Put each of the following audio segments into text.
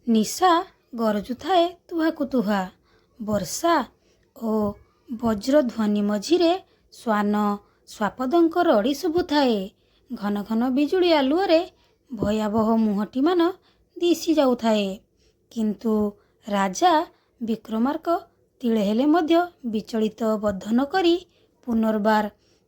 ନିଶା ଗରଜୁଥାଏ ତୁହାକୁ ତୁହା। ବର୍ଷା ଓ ବଜ୍ରଧ୍ୱନି ମଝିରେ ଶ୍ୱାନ ଶ୍ୱାପଦଙ୍କ ରଡ଼ି ଶୁଭୁଥାଏ। ଘନ ଘନ ବିଜୁଳି ଆଲୁଅରେ ଭୟାବହ ମୁହଁଟିମାନ ଦିଶି ଯାଉଥାଏ। କିନ୍ତୁ ରାଜା ବିକ୍ରମାର୍କ ତିଳେ ହେଲେ ମଧ୍ୟ ବିଚଳିତ ବୋଧ ନ କରି ପୁନର୍ବାର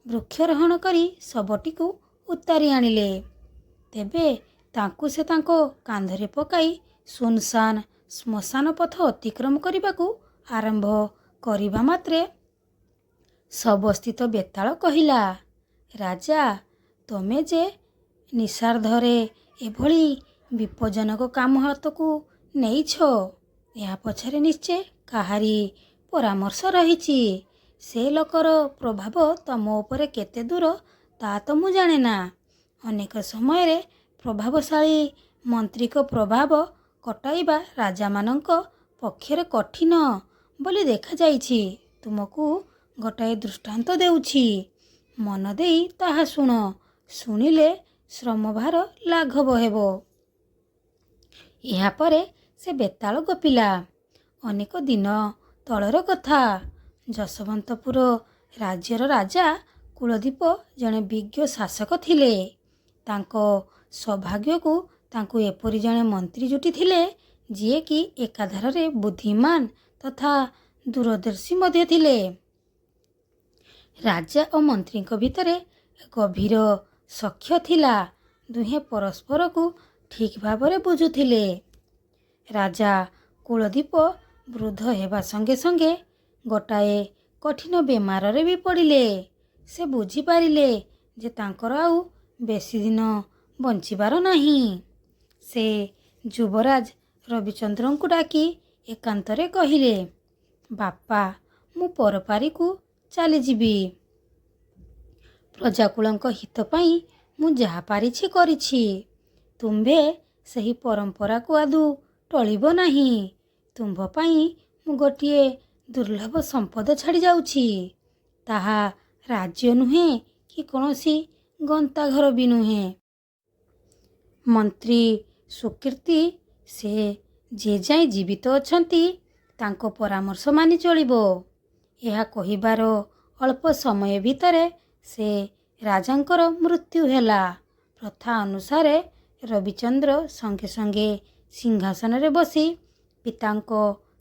ବୃକ୍ଷରୋହଣ କରି ଶବଟିକୁ ଉତାରି ଆଣିଲେ। ତେବେ ତାଙ୍କୁ ସେ ତାଙ୍କ କାନ୍ଧରେ ପକାଇ ସୁନସାନ ଶ୍ମଶାନ ପଥ ଅତିକ୍ରମ କରିବାକୁ ଆରମ୍ଭ କରିବା ମାତ୍ରେ ଶବସ୍ଥିତ ବେତାଳ କହିଲା, ରାଜା, ତମେ ଯେ ନିଶାର୍ଦ୍ଧରେ ଏଭଳି ବିପଜ୍ଜନକ କାମ ହାତକୁ ନେଇଛ, ଏହା ପଛରେ ନିଶ୍ଚୟ କାହାରି ପରାମର୍ଶ ରହିଛି। ସେ ଲୋକର ପ୍ରଭାବ ତମ ଉପରେ କେତେ ଦୂର ତା ତ ମୁଁ ଜାଣେ ନା। ଅନେକ ସମୟରେ ପ୍ରଭାବଶାଳୀ ମନ୍ତ୍ରୀଙ୍କ ପ୍ରଭାବ କଟାଇବା ରାଜାମାନଙ୍କ ପକ୍ଷରେ କଠିନ ବୋଲି ଦେଖାଯାଇଛି। ତୁମକୁ ଗୋଟାଏ ଦୃଷ୍ଟାନ୍ତ ଦେଉଛି, ମନ ଦେଇ ତାହା ଶୁଣ। ଶୁଣିଲେ ଶ୍ରମଭାର ଲାଘବ ହେବ। ଏହାପରେ ସେ ବେତାଳ ଗପିଲା। ଅନେକ ଦିନ ତଳର କଥା। ଯଶବନ୍ତପୁର ରାଜ୍ୟର ରାଜା କୁଳଦୀପ ଜଣେ ବିଜ୍ଞ ଶାସକ ଥିଲେ। ତାଙ୍କ ସୌଭାଗ୍ୟକୁ ତାଙ୍କୁ ଏପରି ଜଣେ ମନ୍ତ୍ରୀ ଜୁଟିଥିଲେ ଯିଏକି ଏକାଧାରରେ ବୁଦ୍ଧିମାନ ତଥା ଦୂରଦର୍ଶୀ ମଧ୍ୟ ଥିଲେ। ରାଜା ଓ ମନ୍ତ୍ରୀଙ୍କ ଭିତରେ ଗଭୀର ସଖ୍ୟ ଥିଲା। ଦୁହେଁ ପରସ୍ପରକୁ ଠିକ୍ ଭାବରେ ବୁଝୁଥିଲେ। ରାଜା କୁଳଦୀପ ବୃଦ୍ଧ ହେବା ସଙ୍ଗେ ସଙ୍ଗେ ଗୋଟାଏ କଠିନ ବେମାରରେ ବି ପଡ଼ିଲେ। ସେ ବୁଝିପାରିଲେ ଯେ ତାଙ୍କର ଆଉ ବେଶୀ ଦିନ ବଞ୍ଚିବାର ନାହିଁ। ସେ ଯୁବରାଜ ରବିଚନ୍ଦ୍ରଙ୍କୁ ଡାକି ଏକାନ୍ତରେ କହିଲେ, ବାପା, ମୁଁ ପରପାରିକୁ ଚାଲିଯିବି। ପ୍ରଜାକୁଳଙ୍କ ହିତ ପାଇଁ ମୁଁ ଯାହା ପାରିଛି କରିଛି। ତୁମ୍ଭେ ସେହି ପରମ୍ପରାକୁ ଆଦୌ ଟଳିବ ନାହିଁ। ତୁମ୍ଭ ପାଇଁ ମୁଁ ଗୋଟିଏ ଦୁର୍ଲଭ ସମ୍ପଦ ଛାଡ଼ି ଯାଉଛି। ତାହା ରାଜ୍ୟ ନୁହେଁ କି କୌଣସି ଗନ୍ତାଘର ବି ନୁହେଁ। ମନ୍ତ୍ରୀ ସୁକୀର୍ତ୍ତି, ସେ ଯେ ଯାଏ ଜୀବିତ ଅଛନ୍ତି ତାଙ୍କ ପରାମର୍ଶ ମାନି ଚଳିବ। ଏହା କହିବାର ଅଳ୍ପ ସମୟ ଭିତରେ ସେ ରାଜାଙ୍କର ମୃତ୍ୟୁ ହେଲା। ପ୍ରଥା ଅନୁସାରେ ରବିଚନ୍ଦ୍ର ସଙ୍ଗେ ସଙ୍ଗେ ସିଂହାସନରେ ବସି ପିତାଙ୍କ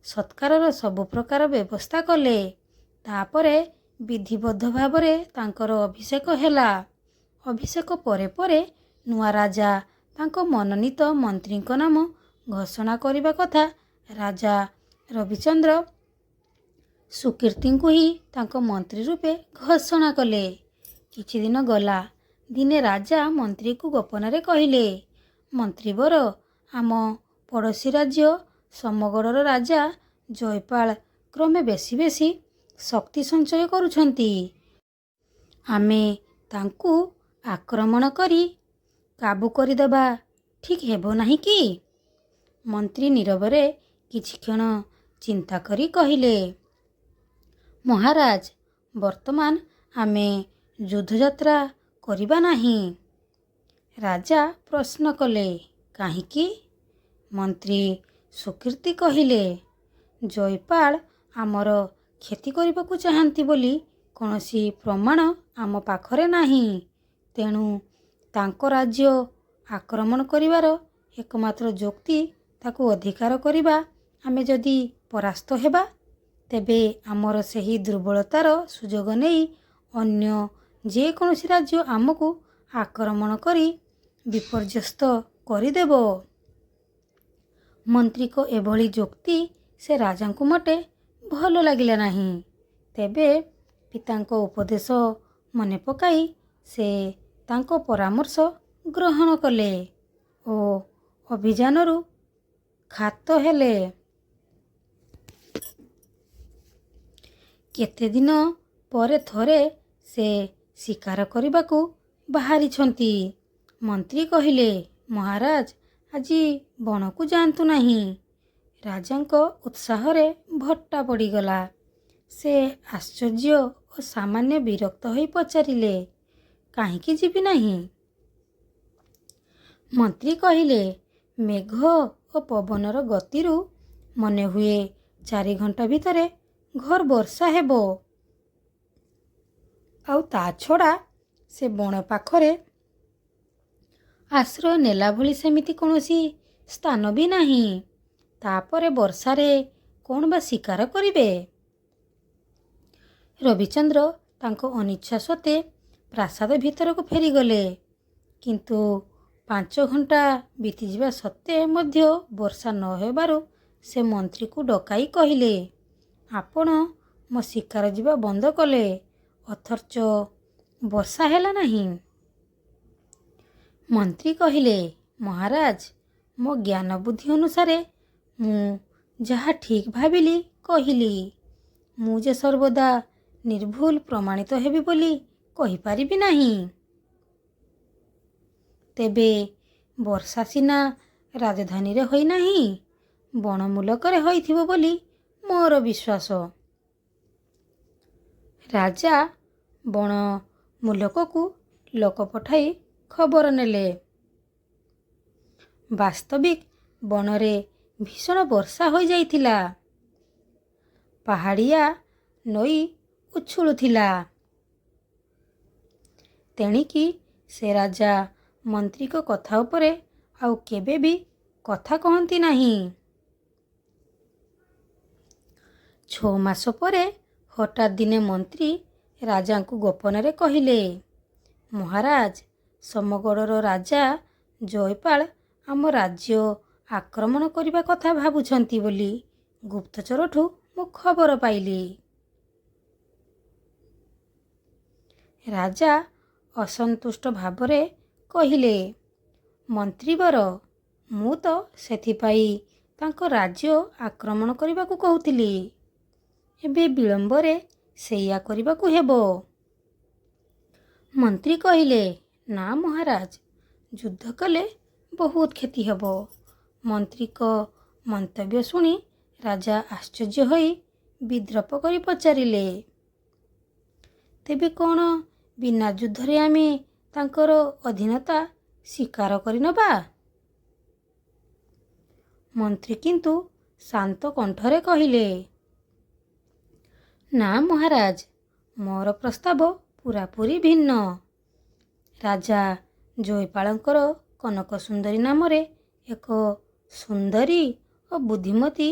ସତ୍କାରର ସବୁ ପ୍ରକାର ବ୍ୟବସ୍ଥା କଲେ। ତାପରେ ବିଧିବଦ୍ଧ ଭାବରେ ତାଙ୍କର ଅଭିଷେକ ହେଲା। ଅଭିଷେକ ପରେ ପରେ ନୂଆ ରାଜା ତାଙ୍କ ମନୋନୀତ ମନ୍ତ୍ରୀଙ୍କ ନାମ ଘୋଷଣା କରିବା କଥା ରାଜା ରବିଚନ୍ଦ୍ର ସୁକୀର୍ତ୍ତିଙ୍କୁ ହିଁ ତାଙ୍କ ମନ୍ତ୍ରୀ ରୂପେ ଘୋଷଣା କଲେ। କିଛି ଦିନ ଗଲା। ଦିନେ ରାଜା ମନ୍ତ୍ରୀକୁ ଗୋପନରେ କହିଲେ, ମନ୍ତ୍ରୀବର, ଆମ ପଡ଼ୋଶୀ ରାଜ୍ୟ ସମଗଡ଼ର ରାଜା ଜୟପାଳ କ୍ରମେ ବେଶୀ ବେଶୀ ଶକ୍ତି ସଞ୍ଚୟ କରୁଛନ୍ତି। ଆମେ ତାଙ୍କୁ ଆକ୍ରମଣ କରି କାବୁ କରିଦେବା ଠିକ୍ ହେବ ନାହିଁ କି? ମନ୍ତ୍ରୀ ନୀରବରେ କିଛିକ୍ଷଣ ଚିନ୍ତା କରି କହିଲେ, ମହାରାଜ, ବର୍ତ୍ତମାନ ଆମେ ଯୁଦ୍ଧଯାତ୍ରା କରିବା ନାହିଁ। ରାଜା ପ୍ରଶ୍ନ କଲେ, କାହିଁକି? ମନ୍ତ୍ରୀ ସୁକୀର୍ତ୍ତି କହିଲେ, ଜୟପାଳ ଆମର କ୍ଷତି କରିବାକୁ ଚାହାନ୍ତି ବୋଲି କୌଣସି ପ୍ରମାଣ ଆମ ପାଖରେ ନାହିଁ। ତେଣୁ ତାଙ୍କ ରାଜ୍ୟ ଆକ୍ରମଣ କରିବାର ଏକମାତ୍ର ଯୁକ୍ତି ତାକୁ ଅଧିକାର କରିବା। ଆମେ ଯଦି ପରାସ୍ତ ହେବା, ତେବେ ଆମର ସେହି ଦୁର୍ବଳତାର ସୁଯୋଗ ନେଇ ଅନ୍ୟ ଯେକୌଣସି ରାଜ୍ୟ ଆମକୁ ଆକ୍ରମଣ କରି ବିପର୍ଯ୍ୟସ୍ତ କରିଦେବ। ମନ୍ତ୍ରୀଙ୍କ ଏଭଳି ଯୁକ୍ତି ସେ ରାଜାଙ୍କୁ ମୋଟେ ଭଲ ଲାଗିଲା ନାହିଁ। ତେବେ ପିତାଙ୍କ ଉପଦେଶ ମନେ ପକାଇ ସେ ତାଙ୍କ ପରାମର୍ଶ ଗ୍ରହଣ କଲେ ଓ ଅଭିଯାନରୁ ଖ୍ୟାତ ହେଲେ। କେତେଦିନ ପରେ ଥରେ ସେ ଶିକାର କରିବାକୁ ବାହାରିଛନ୍ତି। ମନ୍ତ୍ରୀ କହିଲେ, ମହାରାଜ, ଆଜି ବଣକୁ ଯାଆନ୍ତୁ ନାହିଁ। ରାଜାଙ୍କ ଉତ୍ସାହରେ ଭଟ୍ଟା ପଡ଼ିଗଲା। ସେ ଆଶ୍ଚର୍ଯ୍ୟ ଓ ସାମାନ୍ୟ ବିରକ୍ତ ହୋଇ ପଚାରିଲେ, କାହିଁକି ଯିବି ନାହିଁ? ମନ୍ତ୍ରୀ କହିଲେ, ମେଘ ଓ ପବନର ଗତିରୁ ମନେ ହୁଏ 4 ଘଣ୍ଟା ଭିତରେ ଘୋର ବର୍ଷା ହେବ। ଆଉ ତା ଛଡ଼ା ସେ ବଣ ପାଖରେ ଆଶ୍ରୟ ନେଲା ଭଳି ସେମିତି କୌଣସି ସ୍ଥାନ ବି ନାହିଁ। ତାପରେ ବର୍ଷାରେ କ'ଣ ବା ଶିକାର କରିବେ? ରବିଚନ୍ଦ୍ର ତାଙ୍କ ଅନିଚ୍ଛା ସତ୍ତ୍ୱେ ପ୍ରାସାଦ ଭିତରକୁ ଫେରିଗଲେ। କିନ୍ତୁ 5 ଘଣ୍ଟା ବିତିଯିବା ସତ୍ତ୍ୱେ ମଧ୍ୟ ବର୍ଷା ନ ହେବାରୁ ସେ ମନ୍ତ୍ରୀକୁ ଡକାଇ କହିଲେ, ଆପଣ ମୋ ଶିକାର ଯିବା ବନ୍ଦ କଲେ, ଅଥଚ ବର୍ଷା ହେଲା ନାହିଁ। ମନ୍ତ୍ରୀ କହିଲେ, ମହାରାଜ, ମୋ ଜ୍ଞାନ ବୁଦ୍ଧି ଅନୁସାରେ ମୁଁ ଯାହା ଠିକ୍ ଭାବିଲି କହିଲି। ମୁଁ ଯେ ସର୍ବଦା ନିର୍ଭୁଲ ପ୍ରମାଣିତ ହେବି ବୋଲି କହିପାରିବି ନାହିଁ। ତେବେ ବର୍ଷା ସିନା ରାଜଧାନୀରେ ହୋଇନାହିଁ, ବଣମୂଲକରେ ହୋଇଥିବ ବୋଲି ମୋର ବିଶ୍ୱାସ। ରାଜା ବଣମୂଲକକୁ ଲୋକ ପଠାଇ ଖବର ନେଲେ। ବାସ୍ତବିକ ବଣରେ ଭୀଷଣ ବର୍ଷା ହୋଇଯାଇଥିଲା। ପାହାଡ଼ିଆ ନଈ ଉଛୁଳୁଥିଲା। ତେଣିକି ସେ ରାଜା ମନ୍ତ୍ରୀଙ୍କ କଥା ଉପରେ ଆଉ କେବେ ବି କଥା କହନ୍ତି ନାହିଁ। 6 ମାସ ପରେ ହଠାତ୍ ଦିନେ ମନ୍ତ୍ରୀ ରାଜାଙ୍କୁ ଗୋପନରେ କହିଲେ, ମହାରାଜ, ସମଗଡ଼ର ରାଜା ଜୟପାଳ ଆମ ରାଜ୍ୟ ଆକ୍ରମଣ କରିବା କଥା ଭାବୁଛନ୍ତି ବୋଲି ଗୁପ୍ତଚରଠୁ ମୁଁ ଖବର ପାଇଲି। ରାଜା ଅସନ୍ତୁଷ୍ଟ ଭାବରେ କହିଲେ, ମନ୍ତ୍ରୀବର, ମୁଁ ତ ସେଥିପାଇଁ ତାଙ୍କ ରାଜ୍ୟ ଆକ୍ରମଣ କରିବାକୁ କହୁଥିଲି। ଏବେ ବିଳମ୍ବରେ ସେଇଆ କରିବାକୁ ହେବ। ମନ୍ତ୍ରୀ କହିଲେ, ନା ମହାରାଜ, ଯୁଦ୍ଧ କଲେ ବହୁତ କ୍ଷତି ହେବ। ମନ୍ତ୍ରୀଙ୍କ ମନ୍ତବ୍ୟ ଶୁଣି ରାଜା ଆଶ୍ଚର୍ଯ୍ୟ ହୋଇ ବିଦ୍ରୂପ କରି ପଚାରିଲେ, ତେବେ କ'ଣ ବିନା ଯୁଦ୍ଧରେ ଆମେ ତାଙ୍କର ଅଧୀନତା ସ୍ୱୀକାର କରିନେବା? ମନ୍ତ୍ରୀ କିନ୍ତୁ ଶାନ୍ତ କଣ୍ଠରେ କହିଲେ, ନା ମହାରାଜ, ମୋର ପ୍ରସ୍ତାବ ପୂରାପୂରି ଭିନ୍ନ। ରାଜା ଜୟପାଳଙ୍କର କନକ ସୁନ୍ଦରୀ ନାମରେ ଏକ ସୁନ୍ଦରୀ ଓ ବୁଦ୍ଧିମତୀ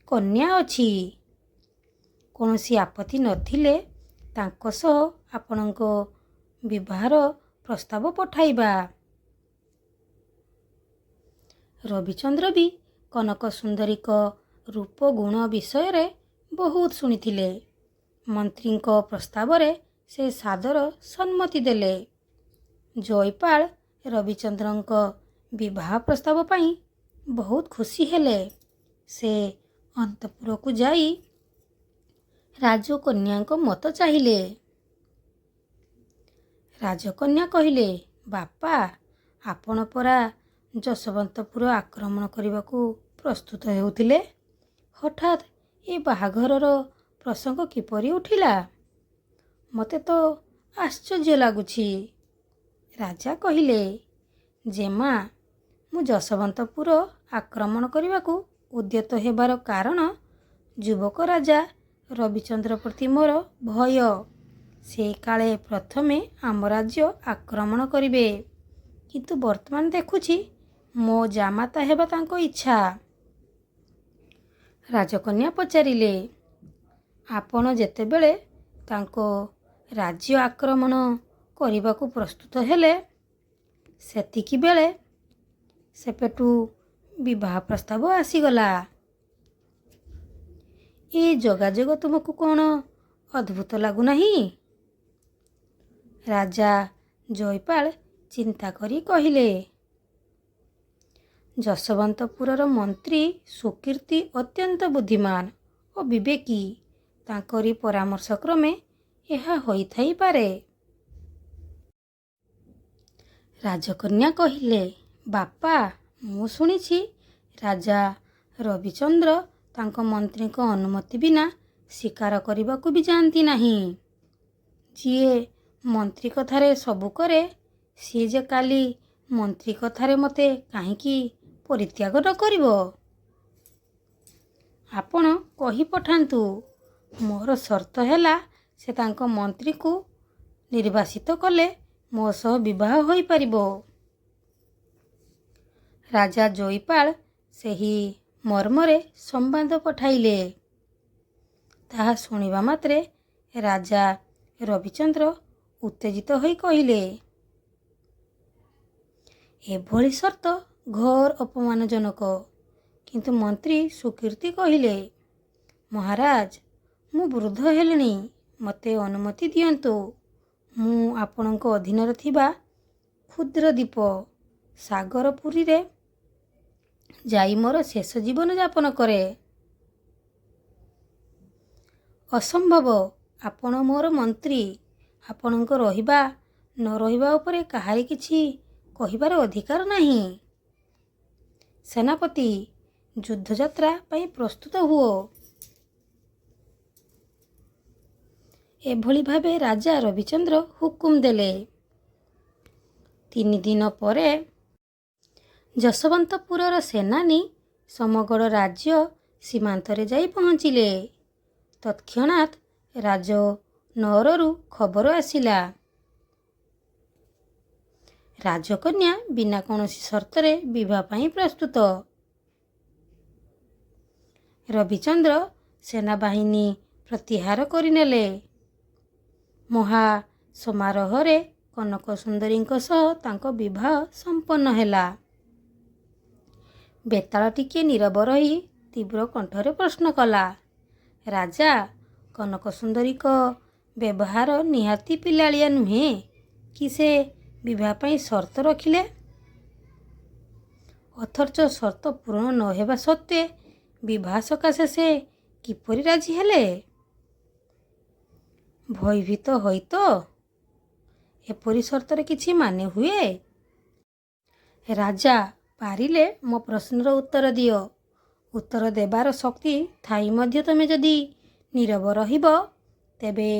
କନ୍ୟା ଅଛି। କୌଣସି ଆପତ୍ତି ନଥିଲେ ତାଙ୍କ ସହ ଆପଣଙ୍କ ବିବାହର ପ୍ରସ୍ତାବ ପଠାଇବା। ରବିଚନ୍ଦ୍ର ବି କନକ ସୁନ୍ଦରୀଙ୍କ ରୂପ ଗୁଣ ବିଷୟରେ ବହୁତ ଶୁଣିଥିଲେ। ମନ୍ତ୍ରୀଙ୍କ ପ୍ରସ୍ତାବରେ ସେ ସାଦର ସମ୍ମତି ଦେଲେ। ଜୟପାଳ ରବିଚନ୍ଦ୍ରଙ୍କ ବିବାହ ପ୍ରସ୍ତାବ ପାଇଁ ବହୁତ ଖୁସି ହେଲେ। ସେ ଅନ୍ତଃପୁରକୁ ଯାଇ ରାଜକନ୍ୟାଙ୍କ ମତ ଚାହିଁଲେ। ରାଜକନ୍ୟା କହିଲେ, ବାପା, ଆପଣ ପରା ଯଶୋବନ୍ତପୁର ଆକ୍ରମଣ କରିବାକୁ ପ୍ରସ୍ତୁତ ହେଉଥିଲେ। ହଠାତ୍ ଏ ବାହାଘରର ପ୍ରସଙ୍ଗ କିପରି ଉଠିଲା? ମୋତେ ତ ଆଶ୍ଚର୍ଯ୍ୟ ଲାଗୁଛି। ରାଜା କହିଲେ, ଜେମା, ମୁଁ ଯଶୋବନ୍ତପୁର ଆକ୍ରମଣ କରିବାକୁ ଉଦ୍ୟତ ହେବାର କାରଣ ଯୁବକ ରାଜା ରବିଚନ୍ଦ୍ର ପ୍ରତି ମୋର ଭୟ। ସେ କାଳେ ପ୍ରଥମେ ଆମ ରାଜ୍ୟ ଆକ୍ରମଣ କରିବେ। କିନ୍ତୁ ବର୍ତ୍ତମାନ ଦେଖୁଛି ମୋ ଜାମାତା ହେବା ତାଙ୍କ ଇଚ୍ଛା। ରାଜକନ୍ୟା ପଚାରିଲେ, ଆପଣ ଯେତେବେଳେ ତାଙ୍କ ରାଜ୍ୟ ଆକ୍ରମଣ କରିବାକୁ ପ୍ରସ୍ତୁତ ହେଲେ, ସେତିକିବେଳେ ସେପଟୁ ବିବାହ ପ୍ରସ୍ତାବ ଆସିଗଲା। ଏ ଯୋଗାଯୋଗ ତୁମକୁ କ'ଣ ଅଦ୍ଭୁତ ଲାଗୁନାହିଁ? ରାଜା ଜୟପାଳ ଚିନ୍ତା କରି କହିଲେ, ଯଶୋବନ୍ତପୁରର ମନ୍ତ୍ରୀ ସୁକୀର୍ତ୍ତି ଅତ୍ୟନ୍ତ ବୁଦ୍ଧିମାନ ଓ ବିବେକୀ। ତାଙ୍କରି ପରାମର୍ଶ କ୍ରମେ ଏହା ହୋଇଥାଇପାରେ। ରାଜକନ୍ୟା କହିଲେ, ବାପା, ମୁଁ ଶୁଣିଛି ରାଜା ରବିଚନ୍ଦ୍ର ତାଙ୍କ ମନ୍ତ୍ରୀଙ୍କ ଅନୁମତି ବିନା ଶିକାର କରିବାକୁ ବି ଯାଆନ୍ତି ନାହିଁ। ଯିଏ ମନ୍ତ୍ରୀ କଥାରେ ସବୁ କରେ, ସିଏ ଯେ କାଲି ମନ୍ତ୍ରୀ କଥାରେ ମୋତେ କାହିଁକି ପରିତ୍ୟାଗ ନ କରିବ? ଆପଣ କହି ପଠାନ୍ତୁ। ମୋର ସର୍ତ୍ତ ହେଲା ସେ ତାଙ୍କ ମନ୍ତ୍ରୀକୁ ନିର୍ବାସିତ କଲେ ମୋ ସହ ବିବାହ ହୋଇପାରିବ। ରାଜା ଜୟପାଳ ସେହି ମର୍ମରେ ସମ୍ବାଦ ପଠାଇଲେ। ତାହା ଶୁଣିବା ମାତ୍ରେ ରାଜା ରବିଚନ୍ଦ୍ର ଉତ୍ତେଜିତ ହୋଇ କହିଲେ, ଏଭଳି ସର୍ତ୍ତ ଘୋର ଅପମାନଜନକ। କିନ୍ତୁ ମନ୍ତ୍ରୀ ସୁକୀର୍ତ୍ତି କହିଲେ, ମହାରାଜ, ମୁଁ ବୃଦ୍ଧ ହେଲିଣି, ମୋତେ ଅନୁମତି ଦିଅନ୍ତୁ। ମୁଁ ଆପଣଙ୍କ ଅଧୀନରେ ଥିବା କ୍ଷୁଦ୍ର ଦ୍ୱୀପ ସାଗରପୁରୀରେ ଯାଇ ମୋର ଶେଷ ଜୀବନ ଯାପନ କରେ। ଅସମ୍ଭବ। ଆପଣ ମୋର ମନ୍ତ୍ରୀ। ଆପଣଙ୍କ ରହିବା ନ ରହିବା ଉପରେ କାହାରି କିଛି କହିବାର ଅଧିକାର ନାହିଁ। ସେନାପତି, ଯୁଦ୍ଧଯାତ୍ରା ପାଇଁ ପ୍ରସ୍ତୁତ ହୁଅ। ଏଭଳି ଭାବେ ରାଜା ରବିଚନ୍ଦ୍ର ହୁକୁମ ଦେଲେ। 3 ଦିନ ପରେ ଯଶବନ୍ତପୁରର ସେନାନୀ ସମଗଡ଼ ରାଜ୍ୟ ସୀମାନ୍ତରେ ଯାଇ ପହଞ୍ଚିଲେ। ତତ୍କ୍ଷଣାତ୍ ରାଜନଅରରୁ ଖବର ଆସିଲା, ରାଜକନ୍ୟା ବିନା କୌଣସି ସର୍ତ୍ତରେ ବିବାହ ପାଇଁ ପ୍ରସ୍ତୁତ। ରବିଚନ୍ଦ୍ର ସେନାବାହିନୀ ପ୍ରତ୍ୟାହାର କରିନେଲେ। ମହା ସମାରୋହରେ କନକ ସୁନ୍ଦରୀଙ୍କ ସହ ତାଙ୍କ ବିବାହ ସମ୍ପନ୍ନ ହେଲା। ବେତାଳ ଟିକିଏ ନୀରବ ରହି ତୀବ୍ର କଣ୍ଠରେ ପ୍ରଶ୍ନ କଲା, ରାଜା, କନକ ସୁନ୍ଦରୀଙ୍କ ବ୍ୟବହାର ନିହାତି ପିଲାଳିଆ ନୁହେଁ କି ସେ ବିବାହ ପାଇଁ ସର୍ତ୍ତ ରଖିଲେ? ଅଥଚ ସର୍ତ୍ତ ପୂରଣ ନ ହେବା ସତ୍ତ୍ୱେ ବିବାହ ସକାଶେ ସେ କିପରି ରାଜି ହେଲେ? ଭୟଭୀତ ହୋଇ ତ? ଏପରି ସର୍ତ୍ତରେ କିଛି ମାନେ ହୁଏ? ରାଜା, ପାରିଲେ ମୋ ପ୍ରଶ୍ନର ଉତ୍ତର ଦିଅ। ଉତ୍ତର ଦେବାର ଶକ୍ତି ଥାଇ ମଧ୍ୟ ତମେ ଯଦି ନୀରବ ରହିବ, ତେବେ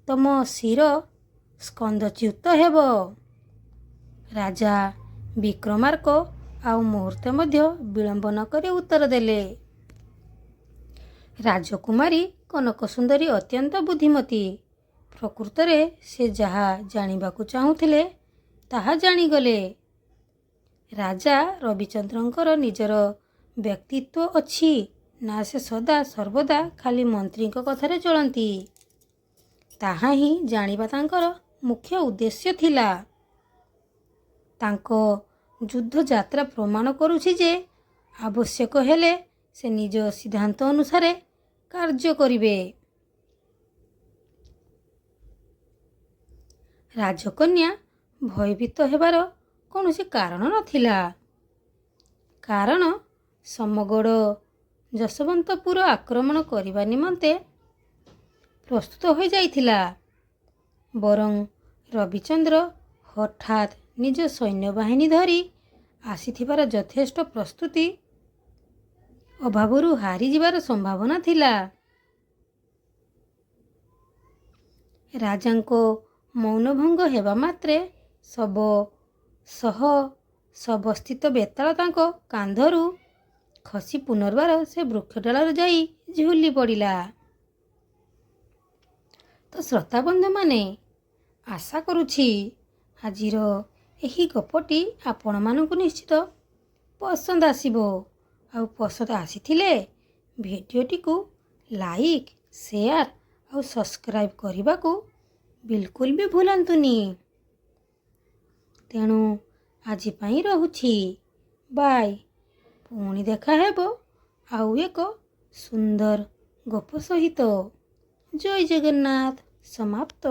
ତମ ଶିର ସ୍କନ୍ଧଚ୍ୟୁତ ହେବ। ରାଜା ବିକ୍ରମାର୍କ ଆଉ ମୁହୂର୍ତ୍ତେ ମଧ୍ୟ ବିଳମ୍ବ ନ କରି ଉତ୍ତର ଦେଲେ, ରାଜକୁମାରୀ କନକ ସୁନ୍ଦରୀ ଅତ୍ୟନ୍ତ ବୁଦ୍ଧିମତୀ। ପ୍ରକୃତରେ ସେ ଯାହା ଜାଣିବାକୁ ଚାହୁଁଥିଲେ ତାହା ଜାଣିଗଲେ। ରାଜା ରବିଚନ୍ଦ୍ରଙ୍କର ନିଜର ବ୍ୟକ୍ତିତ୍ୱ ଅଛି ନା ସେ ସଦା ସର୍ବଦା ଖାଲି ମନ୍ତ୍ରୀଙ୍କ କଥାରେ ଚଳନ୍ତି, ତାହା ହିଁ ଜାଣିବା ତାଙ୍କର ମୁଖ୍ୟ ଉଦ୍ଦେଶ୍ୟ ଥିଲା। ତାଙ୍କ ଯୁଦ୍ଧଯାତ୍ରା ପ୍ରମାଣ କରୁଛି ଯେ ଆବଶ୍ୟକ ହେଲେ ସେ ନିଜ ସିଦ୍ଧାନ୍ତ ଅନୁସାରେ କାର୍ଯ୍ୟ କରିବେ। ରାଜକନ୍ୟା ଭୟଭୀତ ହେବାର କୌଣସି କାରଣ ନଥିଲା। କାରଣ ସମଗଡ଼ ଯଶବନ୍ତପୁର ଆକ୍ରମଣ କରିବା ନିମନ୍ତେ ପ୍ରସ୍ତୁତ ହୋଇଯାଇଥିଲା। ବରଂ ରବିଚନ୍ଦ୍ର ହଠାତ୍ ନିଜ ସୈନ୍ୟବାହିନୀ ଧରି ଆସିଥିବାର ଯଥେଷ୍ଟ ପ୍ରସ୍ତୁତି ଅଭାବରୁ ହାରିଯିବାର ସମ୍ଭାବନା ଥିଲା। ରାଜାଙ୍କ ମୌନଭଙ୍ଗ ହେବା ମାତ୍ରେ ଶବସ୍ଥିତ ବେତାଳ ତାଙ୍କ କାନ୍ଧରୁ ଖସି ପୁନର୍ବାର ସେ ବୃକ୍ଷଡାଳରେ ଯାଇ ଝୁଲି ପଡ଼ିଲା। ତ ଶ୍ରୋତାବନ୍ଧୁମାନେ, ଆଶା କରୁଛି ଆଜିର ଏହି ଗପଟି ଆପଣମାନଙ୍କୁ ନିଶ୍ଚିତ ପସନ୍ଦ ଆସିବ। ଆଉ ପସନ୍ଦ ଆସିଥିଲେ ଭିଡ଼ିଓଟିକୁ ଲାଇକ୍, ସେୟାର ଆଉ ସବସ୍କ୍ରାଇବ୍ କରିବାକୁ ବିଲକୁଲ ବି ଭୁଲନ୍ତୁନି। ତେଣୁ ଆଜି ପାଇଁ ରହୁଛି। ବାଏ। ପୁଣି ଦେଖା ହେବ ଆଉ ଏକ ସୁନ୍ଦର ଗପ ସହିତ। ଜୟ ଜଗନ୍ନାଥ। ସମାପ୍ତ।